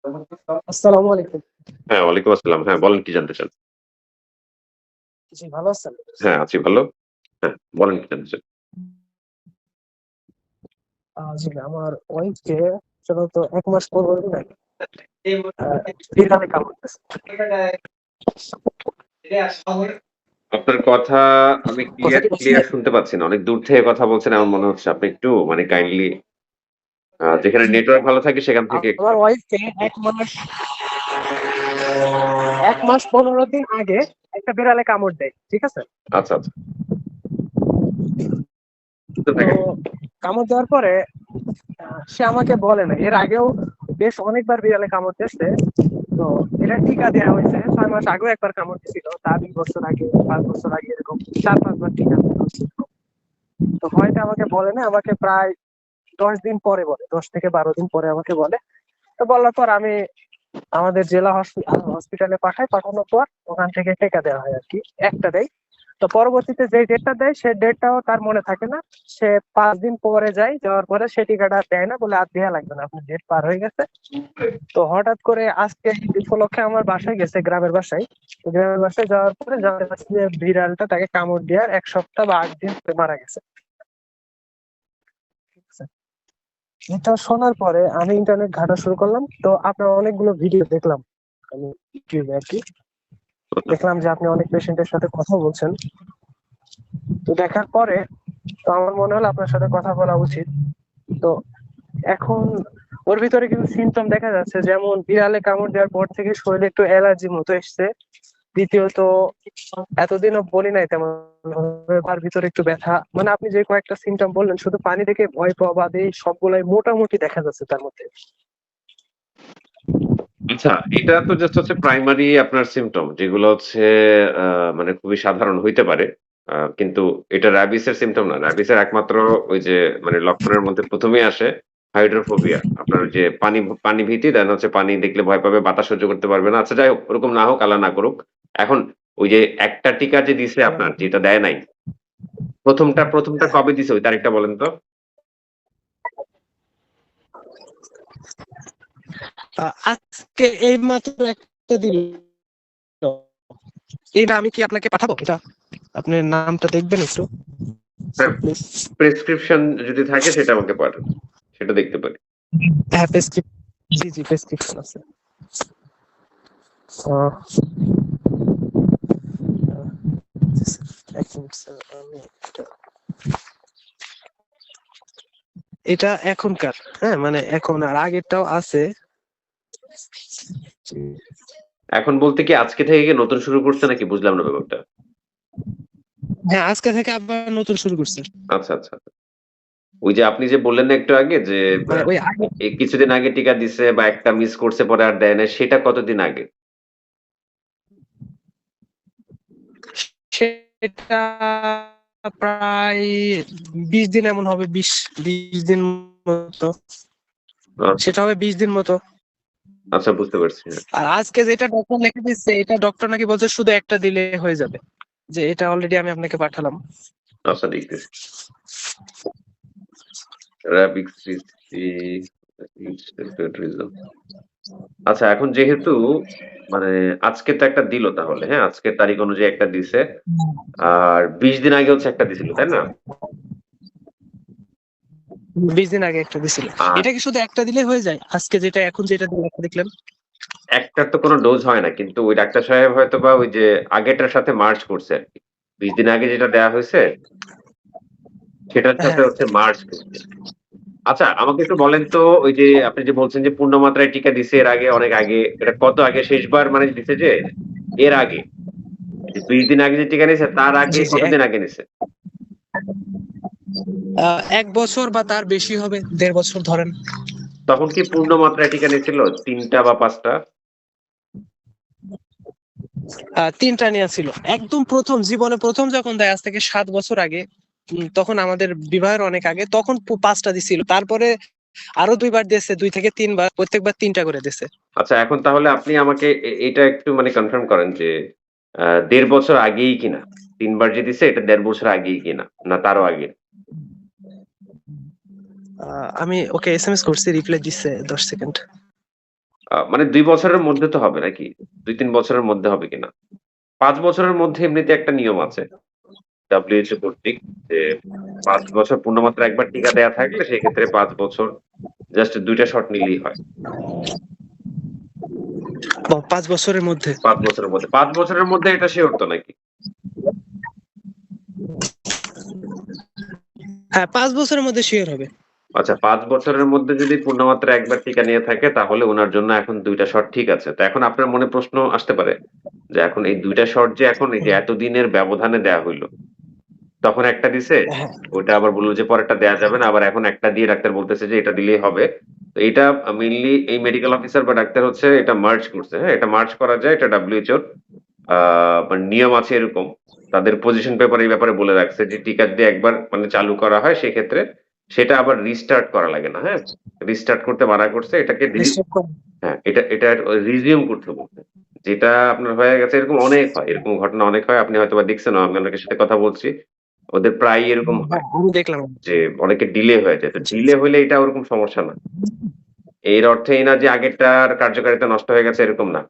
আসসালামু আলাইকুম। হ্যাঁ, ওয়ালাইকুম আসসালাম। হ্যাঁ, বলেন কি জানতে চান? জি, ভালো আছেন? হ্যাঁ, আছি ভালো। হ্যাঁ, বলেন কি জানতে চান? জি, আমার ওয়াইফকে সাধারণত ১ মাস ১৫ দিন আগে আ বিড়ালে কামড় আপনার কথা আমি কথা ক্লিয়ার কি বুঝতে ক্লিয়ার শুনতে পাচ্ছি না। অনেক দূর থেকে কথা বলছেন এমন মনে হচ্ছে। আপনি একটু মানে কাইন্ডলি যেখানে নেটওয়ার্ক ভালো থাকে সেখান থেকে একটু আমার ওয়াইফকে ১ মাস ১৫ দিন আগে একটা বিড়ালে কামড় দেয়। ঠিক আছে? আচ্ছা, আচ্ছা। শুনতে তো থাকেন। কামড় দেওয়ার পরে সে আমাকে বলে না। এর আগেও বেশ অনেকবার বিড়ালে কামড় দিয়েছে। তো এটা টিকা দেয়া হয়েছে। ৬ মাস আগেও একবার কামড় দিছিল। তার ২ বছর আগে, ৫ বছর আগে এরকম ৪-৫ বার টিকা দেয়া হয়েছে। তো হয়তো আমাকে বলে না, আমাকে প্রায় ১০ দিন পরে বলে। ১০ থেকে ১২ দিন পরে আমাকে বলে। তো বলার পর আমি আমাদের জেলা হসপিটালে পাঠাই। পাঠানোর পর ওখান থেকে টিকা দেওয়া হয় আরকি। একটা দেয়। তো পরবর্তীতে যে ডেটটা দেয় সে ডেটটাও তার মনে থাকে না। সে ৫ দিন পরে যায়। যাওয়ার পরে সে টিকাটা দেয় না, বলে আর দেয়া লাগবে না। আপনার ডেট পার হয়ে গেছে। তো হঠাৎ করে আজকে ঈদ উপলক্ষে আমার বাসায় গেছে, গ্রামের বাসায়। তো গ্রামের বাসায় যাওয়ার পরে জানতে পারছি যে বিড়ালটা তাকে কামড় দেওয়ার ১ সপ্তাহ বা ৮ দিন পরে মারা গেছে। ঠিক আছে? এটা শোনার পরে আমি ইন্টারনেট ঘাঁটা শুরু করলাম। তো আপনার অনেকগুলো ভিডিও দেখলাম আমি ইউটিউবে আরকি। দেখলাম যে আপনি অনেক পেশেন্টের সাথে কথা বলছেন। তো দেখার পরে তো আমার মনে হলো আপনার সাথে কথা বলা উচিত। তো এখন ওর ভিতরে কিছু সিমটম দেখা যাচ্ছে, যেমন বিড়ালে কামড় দেওয়ার পর থেকে শরীরে একটু অ্যালার্জি মতো এসছে। দ্বিতীয়ত, এতদিনও বলি নাই তেমন ভাবে তার ভিতরে একটু ব্যথা, মানে আপনি যে কয়েকটা সিমটম বললেন শুধু পানি দেখে ভয় পাওয়া বাদে সবগুলাই মোটামুটি দেখা যাচ্ছে তার মধ্যে। আচ্ছা, এটা তো জাস্ট হচ্ছে প্রাইমারি আপনার সিম্পটম যেগুলো হচ্ছে আ মানে খুবই সাধারণ হইতে পারে। কিন্তু এটা র‍্যাবিস এর সিম্পটম না। র‍্যাবিস এর একমাত্র ওই যে মানে লক্ষণের মধ্যে ১ম এই আসে হাইড্রোফোবিয়া। আপনার ওই যে পানি ভীতি, দেন হচ্ছে পানি দেখলে ভয় পাবে, বাতাস সহ্য করতে পারবে না। আচ্ছা যাই হোক, ওরকম না হোক, আল্লাহ না করুক। এখন ওই যে একটা টিকা যে দিছে আপনার, যেটা দেয় নাই, ১ম টা কবে দিছে ওই তারিখটা বলেন তো? আজকে এই মাত্র একটা দিল। এটা আমি কি আপনাকে পাঠাবো? এটা আপনার নামটা দেখবেন একটু হ্যাঁ, প্লিজ। প্রেসক্রিপশন যদি থাকে সেটা আমাকে পাঠান। সেটা দেখতে পারি। হ্যাঁ, জি জি, প্রেসক্রিপশন আছে। আহ, এক মিনিট স্যার, আমি এটা এখনকার, হ্যাঁ মানে এখন, আর আগেরটাও আছে। এখন বলতে কি আজকে থেকে কি নতুন শুরু করছে নাকি বুঝলাম না ব্যাপারটা। হ্যাঁ, আজকে থেকে আবার নতুন শুরু করছে। আচ্ছা, আচ্ছা। ওই যে আপনি যে বললেন না একটু আগে যে আ মানে ওই আগে এই কিছুদিন আগে টিকা দিছে বা একটা মিস করছে পরে আর দেয় নাই, সেটা কতদিন আগে? সেটা প্রায় ২০ দিন এমন হবে, ২০ দিন মতো। আচ্ছা, সেটা হবে ২০ দিন মতো। আচ্ছা বুঝতে পারছি। হ্যাঁ। আর আজকে যেটা ডক্টর লিখে দিচ্ছে, এটা ডক্টর নাকি বলছে শুধু একটা দিলে হয়ে যাবে। যে এটা অলরেডি আমি আপনাকে পাঠালাম। আচ্ছা দেখতেছি। র‍্যাবিক সিসি আচ্ছা এখন যেহেতু মানে আজকে তো একটা দিল তাহলে, হ্যাঁ? আজকের তারিখ অনুযায়ী একটা দিছে। আর ২০ দিন আগে হচ্ছে একটা দিছিল, তাই না? ২০ দিন আগে একটা দিছিল। আর এটা কি শুধু একটা দিলে হয়ে যায়? আজকে যেটা, এখন যেটা দেখলেন? একটার তো কোনো ডোজ হয় না। কিন্তু ওই ডাক্তার সাহেব হয়তোবা ওই যে আগেরটার সাথে মার্জ করছে আরকি। ২০ দিন আগে যেটা দেয়া হইছে সেটার সাথে হ্যাঁ। হচ্ছে মার্জ করছে। আচ্ছা আমাকে একটু বলেন তো ওই যে আপনি যে বলছেন যে পূর্ণ মাত্রায় টিকা দিছে এর আগে অনেক আগে, এটা কত আগে শেষবার মানে দিছে যে? এর আগে? যে ২০ দিন আগে যে টিকা নিছে তার আগে জি জি, কতদিন আগে নিছে? ১ বছর বা তার বেশি হবে, ১.৫ বছর ধরেন। তখন কি পূর্ণ মাত্রায় টিকা নিছিল? ৩ টা বা ৫ টা? ৩ টা নেয়া ছিল। একদম জীবনে প্রথম যখন দেয়, আজ থেকে ৭ বছর আগে, তখন আমাদের বিবাহের অনেক আগে, তখন ৫ টা দিছিল। তারপরে আরো ২ বার দিয়েছে, ২ থেকে ৩ বার, প্রত্যেকবার ৩ টা করে দিয়েছে। আচ্ছা এখন তাহলে আপনি আমাকে এটা একটু মানে কনফার্ম করেন যে ১.৫ বছর আগেই কিনা? ৩ বার যে দিছে এটা ১.৫ বছর আগেই কিনা? না তারও আগে? আমি ওকে এসএমএস করছি, রিপ্লাই দিচ্ছে ১০ সেকেন্ড। মানে ২ বছরের মধ্যে তো হবে নাকি? ২-৩ বছরের মধ্যে হবে কিনা? ৫ বছরের মধ্যে এমনিতে একটা নিয়ম আছে WHO কর্তৃক যে ৫ বছর পূর্ণমাত্রা একবার টিকা দেয়া থাকলে সেক্ষেত্রে ৫ বছর জাস্ট ২ টা শট নিলেই হয়। 5 বছরের মধ্যে। ৫ বছরের মধ্যে। ৫ বছরের মধ্যে এটা সিওর তো নাকি? হ্যাঁ, 5 বছরের মধ্যে শিওর হবে। আচ্ছা ৫ বছরের মধ্যে যদি পূর্ণমাত্রা একবার টিকা নিয়ে থাকে তাহলে উনার জন্য এখন ২ টা শট ঠিক আছে। তো এখন আপনার মনে প্রশ্ন আসতে পারে যে এখন এই ২ টা শট যে এখন এই যে এতদিনের ব্যবধানে দেয়া হইল। তখন একটা দিছে, হ্যাঁ, ওইটা আবার বলল যে পরেরটা দেয়া যাবে না। আবার এখন একটা দিয়ে ডাক্তার বলতেছে যে এটা দিলেই হবে। তো এটা মেইনলি এই মেডিকেল অফিসার বা ডাক্তার হচ্ছে এটা মার্জ করছে, হ্যাঁ? এটা মার্জ করা যায়। এটা WHO র আ মানে নিয়ম আছে এরকম। তাদের পজিশন পেপার এই ব্যাপারে বলে রাখছে যে টিকা যদি একবার মানে চালু করা হয় সেক্ষেত্রে সেটা আবার রিস্টার্ট করা লাগে না, হ্যাঁ? রিস্টার্ট করতে মানা করছে। এটাকে রিস্টার্ট করা। হ্যাঁ, এটা রিজিউম করতে বলছে। যেটা আপনার হয়ে গেছে এরকম অনেক হয়। এরকম ঘটনা অনেক হয়। আপনি হয়তোবা দেখছেনও। আমি অনেকের সাথে কথা বলছি। ওদের প্রায়ই এরকম হ্যাঁ, হয় আমি দেখলাম। যে অনেকের ডিলে হয়ে যায়। তো জি, ডিলে হইলে এটা ওরকম সমস্যা না। এর অর্থ এই না যে আগেরটার কার্যকারিতা নষ্ট হয়ে গেছে এরকম না।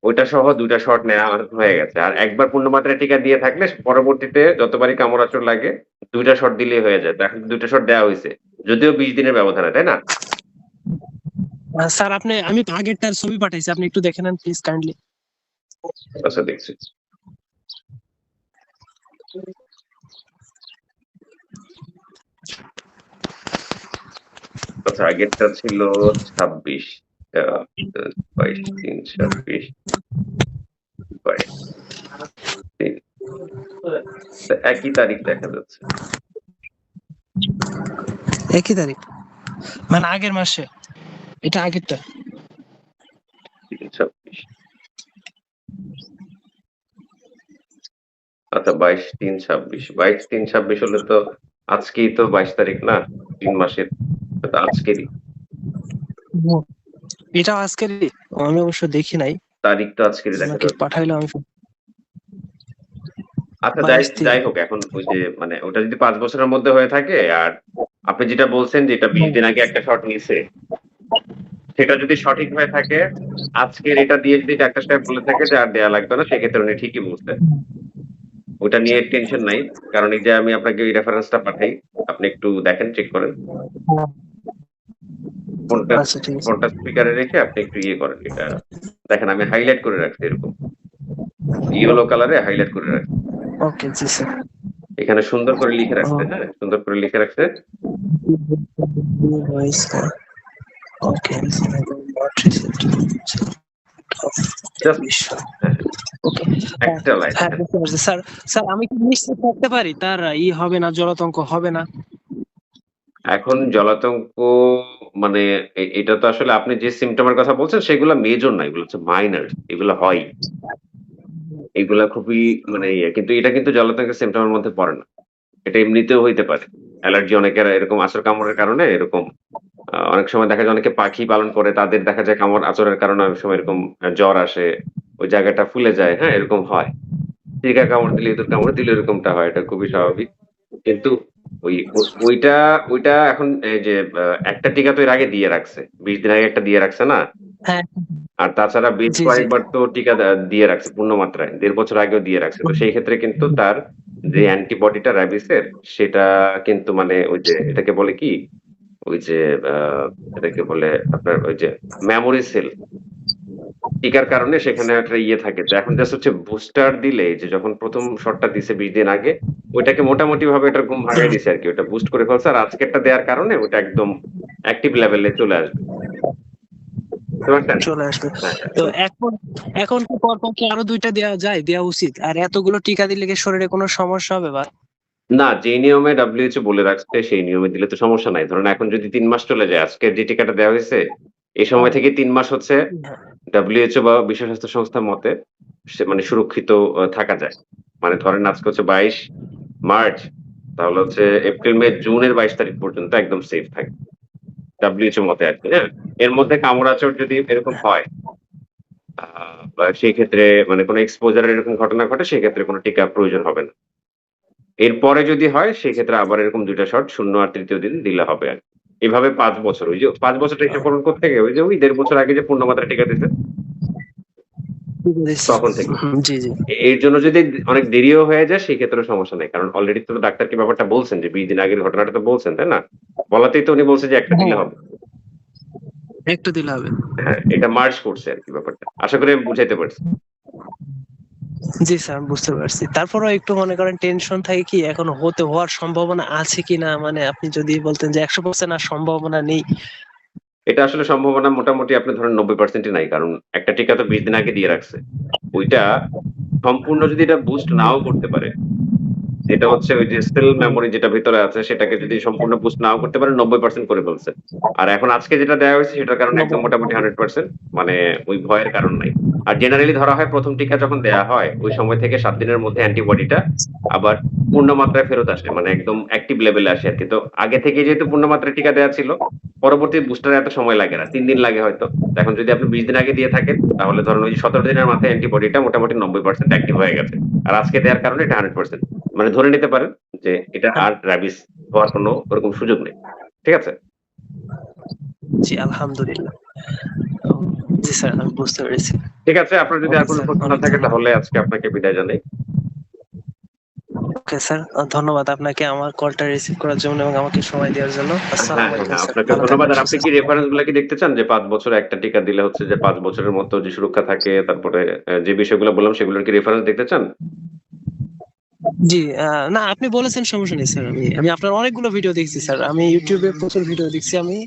ওইটা সহ ২ টা শট নেয়া হয়ে গেছে। আর একবার পূর্ণমাত্রায় টিকা দিয়ে থাকলে পরবর্তীতে যতবারই কামড়াচড় লাগে ২ টা শট দিলেই হয়ে যায়। তো এখন ২ টা শট দেয়া হইছে। যদিও ২০ দিনের ব্যবধানে, তাই না? স্যার আমি আগেরটার ছবি পাঠাইছি, আপনি একটু দেখে নেন প্লিজ কাইন্ডলি। আচ্ছা দেখছি। আচ্ছা আগেরটা ছিল ২৬ আ ২২, ৩, ২৬, ২২, ৩ একই তারিখ দেখা যাচ্ছে। একই তারিখ, মানে আগের মাসে। এটা আগেরটা। ৩, ২৬ আচ্ছা ২২, ৩, ২৬ ২২, ৩, ২৬ হলে তো আজকেই তো ২২ তারিখ না? ৩ মাসের। তো আজকেরই। হুম। এটাও আজকেরই? আমি অবশ্য দেখি নাই। তারিখ তো আজকেরই দেখা আমাকে যাচ্ছে। পাঠাইলো আমি। আচ্ছা যাই 22 যাই হোক এখন ওই যে মানে ওটা যদি ৫ বছরের মধ্যে হয়ে থাকে আর আপনি যেটা বলছেন যে এটা ২০ দিন আগে একটা শট নিছে। সেটা যদি সঠিক হয়ে থাকে, আজকের এটা দিয়ে যদি ডাক্তার সাহেব বলে থাকে যে আর দেয়া লাগবে না, সেক্ষেত্রে উনি ঠিকই বলছে। ওটা নিয়ে টেনশন নাই। কারণ এই যে আমি আপনাকে ওই রেফারেন্সটা পাঠাই। আপনি একটু দেখেন, চেক করেন। ফোনটা আচ্ছা, ঠিক আছে। ফোনটা স্পিকারে রেখে আপনি একটু ইয়ে করেন। এটা দেখেন আমি হাইলাইট করে রাখছি এরকম। ইয়েলো কালারে হাইলাইট করে রাখছি। ওকে, জি স্যার। এখানে সুন্দর করে লিখে রাখছে, হ্যাঁ? সুন্দর করে লিখে রাখছে। ওকে। জাস্ট হ্যাঁ, ওকে। একটা লাইন। হ্যাঁ, হ্যাঁ। বুঝতে পারছি স্যার। স্যার আমি কি নিশ্চিত থাকতে পারি তার হবে না, জলাতঙ্ক হবে না? এখন জলাতঙ্ক মানে এটা তো আসলে আপনি যে সিম্পটম এর কথা বলছেন সেগুলা মেজর না। এগুলো হচ্ছে মাইনর। এগুলা হয়ই। এগুলা খুবই মানে ইয়ে। কিন্তু এটা কিন্তু জলাতঙ্কের সিম্পটম এর মধ্যে পড়ে না। এটা এমনিতেও হইতে পারে। অ্যালার্জি অনেকের এরকম আঁচড় কামড়ের কারণে এরকম অনেক সময় দেখা যায় অনেকে পাখি পালন করে তাদের দেখা যায় কামড় আঁচড়ের কারণে অনেক সময় এরকম জ্বর আসে। ওই জায়গাটা ফুলে যায়, হ্যাঁ? এরকম হয়। টিকা কামড় দিলে, ইঁদুর কামড় দিলে এরকমটা হয়। এটা খুবই স্বাভাবিক। কিন্তু ওই ওইটা ওইটা এখন এই যে একটা টিকা তো এর আগে দিয়ে রাখছে। ২০ দিন আগে একটা দিয়ে রাখছে না? হ্যাঁ, আর তাছাড়া বেশ জি, জি। কয়েকবার তো টিকা দিয়ে রাখছে পূর্ণ মাত্রায়। ১.৫ বছর আগেও দিয়ে রাখছে। তো সেই ক্ষেত্রে কিন্তু তার যে অ্যান্টিবডিটা র‍্যাবিসের সেটা কিন্তু মানে ওই যে এটাকে বলে কি? ওই যে আ এটাকে বলে আপনার ওই যে মেমোরি সেল। টিকার কারণে সেখানে একটা ইয়ে থাকে। তো এখন জাস্ট হচ্ছে বুস্টার দিলে যে যখন ১ম শটটা দিছে ২০ দিন আগে, ওইটাকে মোটামুটিভাবে এটার ঘুম ভাঙায় দিছে আরকি। ওটা বুস্ট করে ফেলছে। আর আজকেরটা দেয়ার কারণে ওটা একদম অ্যাক্টিভ লেভেলে চলে আসবে। বুঝতে পারছেন? চলে আসবে। হ্যাঁ, তো তো এখন এখন কি পরপর কি আরো ২ টা দেওয়া যায়? দেওয়া উচিত? আর এতগুলো টিকা দিলে কি শরীরে কোনো সমস্যা হবে বা? না, যেই নিয়মে WHO বলে রাখছে সেই নিয়মে দিলে তো সমস্যা নাই। ধরুন এখন যদি ৩ মাস চলে যায়, আজকের যে টিকাটা দেওয়া হইছে, এই সময় থেকে ৩ মাস হচ্ছে WHO বা বিশ্ব স্বাস্থ্য সংস্থার মতে মানে সুরক্ষিত থাকা যায়। মানে ধরেন আজকে হচ্ছে ২২ মার্চ, তাহলে হচ্ছে এপ্রিল, মে, জুনের ২২ তারিখ পর্যন্ত একদম সেফ থাকে। WHO মতে আরকি, হ্যাঁ? এর মধ্যে কামড়-আঁচড় যদি এরকম হয়, আ বা সেই ক্ষেত্রে মানে কোন এক্সপোজার এর এরকম ঘটনা ঘটে সেক্ষেত্রে কোন টিকা প্রয়োজন হবে না। এরপরে যদি হয় সেক্ষেত্রে আবার এরকম ২ টা শট ০ আর ৩য় দিন দিলে হবে আরকি। এভাবে 5 বছর, ওই যে 5 বছরটা হিসাব করুন কোত্থেকে? ওই যে ওই 1.5 বছর আগে যে পূর্ণমাত্রায় টিকা দিছে, তখন থেকে। জি জি এর জন্য যদি অনেক দেরিও হয়ে যায় সেক্ষেত্রেও সমস্যা নেই। কারণ অলরেডি তো ডাক্তারকে ব্যাপারটা বলছেন যে 20 দিন আগের ঘটনাটা তো বলছেন, তাই না? বলাতেই তো উনি বলছেন যে একটা দিলে হ্যাঁ, হবে। একটু দিলে হবে। হ্যাঁ, এটা মার্জ করছে আরকি ব্যাপারটা। আশা করি আমি বুঝাইতে পারছি। জি স্যার, বুঝতে পারছি। তারপরেও একটু মনে করেন টেনশন থাকে কি এখন হওয়ার সম্ভাবনা আছে কিনা, মানে আপনি যদি বলতেন যে 100% আর সম্ভাবনা নেই। এটা আসলে সম্ভাবনা মোটামুটি আপনি ধরেন 90% ই নাই। কারণ একটা টিকা তো 20 দিন আগে দিয়ে রাখছে। ওইটা সম্পূর্ণ যদি এটা বুস্ট নাও করতে পারে, যেটা হচ্ছে ওই যে সেল মেমোরি যেটা ভিতরে আছে সেটাকে যদি সম্পূর্ণ বুস্ট নাও করতে পারে 90% করে ফেলছে। আর এখন আজকে যেটা দেয়া হয়েছে সেটার কারণে একদম মোটামুটি 100%, মানে ওই ভয়ের কারণ নাই। আর জেনারেলি ধরা হয় ১ম টিকা যখন দেয়া হয় ওই সময় থেকে ৭ দিনের মধ্যে অ্যান্টিবডিটা আবার পূর্ণ মাত্রায় ফেরত আসে। মানে একদম অ্যাক্টিভ লেভেলে আসে আরকি। তো আগে থেকে যেহেতু পূর্ণ মাত্রায় টিকা দেয়া ছিল, পরবর্তী বুস্টারে এত সময় লাগে না। ৩ দিন লাগে হয়তো। এখন যদি আপনি ২০ দিন আগে দিয়ে থাকেন তাহলে ধরুন ওই ১৭ দিনের মাথায় অ্যান্টিবডিটা মোটামুটি 90% অ্যাক্টিভ হয়ে গেছে। আর আজকে দেয়ার কারণে এটা 100%। মানে ধরে নিতে পারেন যে এটা আর রাবিস হওয়ার কোনো ওরকম সুযোগ নেই। ঠিক আছে? জি আলহামদুলিল্লাহ। জি স্যার, আমি বুঝতে পেরেছি। ঠিক আছে, আপনার যদি আর ওকে কোনো স্যার, প্রশ্ন না অনেক থাকে ধন্যবাদ। তাহলে আজকে আপনাকে বিদায় জানাই। ওকে স্যার, ধন্যবাদ আপনাকে আমার কলটা রিসিভ করার জন্য এবং আমাকে সময় দেওয়ার জন্য। হ্যাঁ, আসসালামু হ্যাঁ, আলাইকুম হ্যাঁ, স্যার, আপনাকেও ভালো ধন্যবাদ। থাকবেন, আর আপনি সুস্থ কি থাকবেন। রেফারেন্স গুলা কি দেখতে চান যে ৫ বছরে একটা টিকা দিলে হচ্ছে যে ৫ বছরের মতো যে সুরক্ষা থাকে, তারপরে যে বিষয়গুলো বললাম সেগুলোর কি রেফারেন্স দেখতে চান? জি, না আপনি বলেছেন সমস্যা নেই স্যার। আমি আমি আপনার অনেকগুলো ভিডিও দেখছি স্যার। আমি ইউটিউবে প্রচুর ভিডিও দেখছি। আমি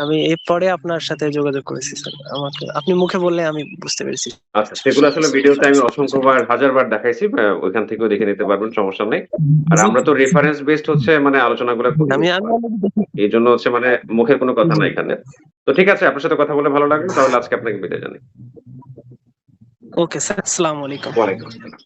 আমি এরপরে আপনার সাথে যোগাযোগ করেছি স্যার। আমাকে আপনি মুখে বললে আমি বুঝতে পেরেছি। আচ্ছা, সেগুলো আসলে ভিডিওতে আমি অসংখ্যবার হাজারবার দেখাইছি। ওইখান থেকেও দেখে নিতে পারবেন, সমস্যা নেই। আর জি, আমরা তো রেফারেন্স বেসড হচ্ছে মানে আলোচনাগুলা করি। আমি আমি already দেখেছি। এইজন্য হচ্ছে মানে মুখের কোনো কথা জি, নাই এখানে। তো ঠিক আছে, আপনার সাথে কথা বলে ভালো লাগলো। তাহলে আজকে আপনাকে বিদায় জানাই। ওকে স্যার, আসসালামু আলাইকুম। ওয়ালাইকুম আসসালাম।